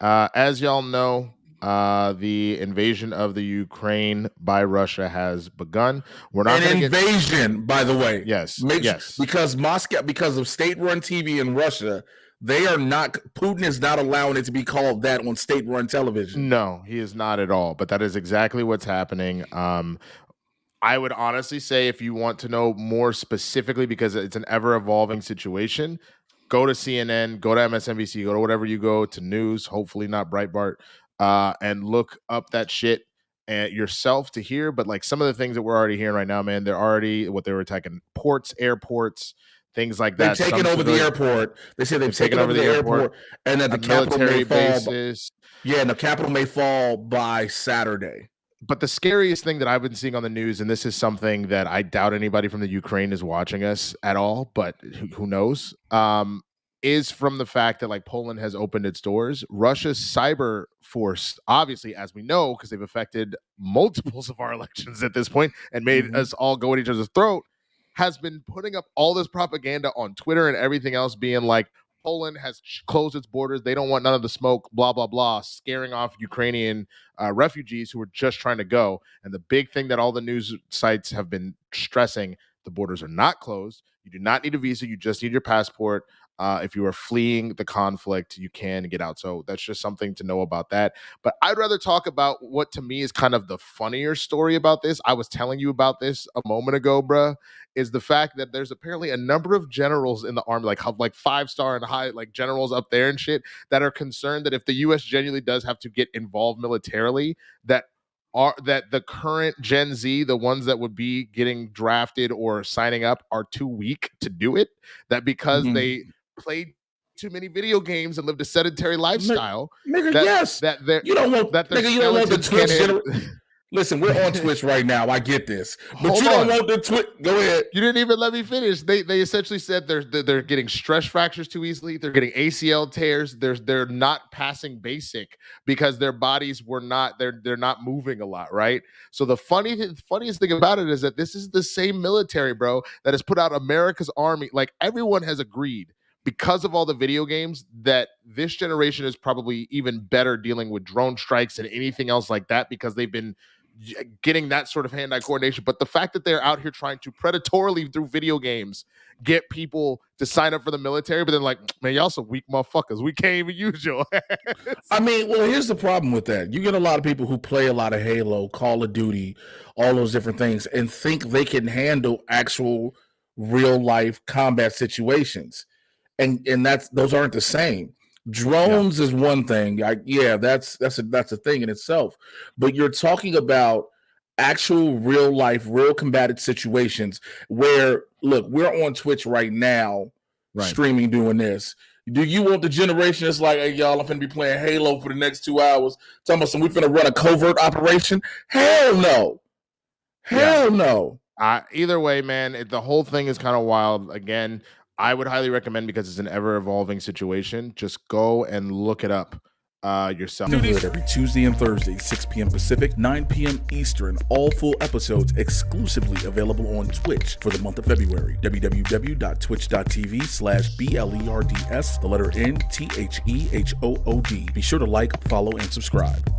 As y'all know, the invasion of the Ukraine by Russia has begun. We're not an invasion, by the way. Yes, yes. Because Moscow, because of state-run TV in Russia, they are not. Putin is not allowing it to be called that on state-run television. No, he is not at all. But that is exactly what's happening. I would honestly say, if you want to know more specifically, because it's an ever-evolving situation, go to CNN, go to MSNBC, go to whatever you go to news, hopefully not Breitbart, and look up that shit yourself to hear. But like some of the things that we're already hearing right now, man, they're already they were attacking ports, airports, things like that. They've taken over the airport. They say they've taken over the airport, and that the capital may fall. Yeah, and the capital may fall by Saturday. But the scariest thing that I've been seeing on the news, and this is something that I doubt anybody from the Ukraine is watching us at all, but who knows, is from the fact that like Poland has opened its doors. Russia's cyber force, obviously, as we know, because they've affected multiples of our elections at this point and made us all go at each other's throat, has been putting up all this propaganda on Twitter and everything else, being like, Poland has closed its borders. They don't want none of the smoke, blah, blah, blah, scaring off Ukrainian refugees who are just trying to go. And the big thing that all the news sites have been stressing, the borders are not closed. You do not need a visa. You just need your passport. If you are fleeing the conflict, you can get out. So that's just something to know about that. But I'd rather talk about what to me is kind of the funnier story about this. I was telling you about this a moment ago, bruh, is the fact that there's apparently a number of generals in the army, like 5-star and high, like generals up there and shit, that are concerned that if the U.S. genuinely does have to get involved militarily, that the current Gen Z, the ones that would be getting drafted or signing up, are too weak to do it. That because they played too many video games and lived a sedentary lifestyle. Nigga, yes. You don't want the Twitch. Listen, we're on Twitch right now. I get this, but you don't want the Twitch. Go ahead. You didn't even let me finish. They essentially said they're getting stress fractures too easily. They're getting ACL tears. They're not passing basic because their bodies were not. They're not moving a lot, right? So the funniest thing about it is that this is the same military, bro, that has put out America's army. Like everyone has agreed, because of all the video games, that this generation is probably even better dealing with drone strikes and anything else like that, because they've been getting that sort of hand-eye coordination. But the fact that they're out here trying to predatorily through video games get people to sign up for the military, but then like, man, y'all some weak motherfuckers. We can't even use your ass. I mean, well, here's the problem with that. You get a lot of people who play a lot of Halo, Call of Duty, all those different things, and think they can handle actual real-life combat situations. And those aren't the same. Drones is one thing. That's a thing in itself. But you're talking about actual real life, real combated situations where, look, we're on Twitch right now, streaming, doing this. Do you want the generation that's like, hey, y'all, I'm finna be playing Halo for the next 2 hours, talking about we finna run a covert operation? Hell no. Hell no. Either way, man, the whole thing is kind of wild. Again, I would highly recommend, because it's an ever-evolving situation, just go and look it up yourself. Every Tuesday and Thursday, 6 p.m. Pacific, 9 p.m. Eastern. All full episodes exclusively available on Twitch for the month of February. www.twitch.tv/BLERDS, the letter NTHEHOOD. Be sure to like, follow, and subscribe.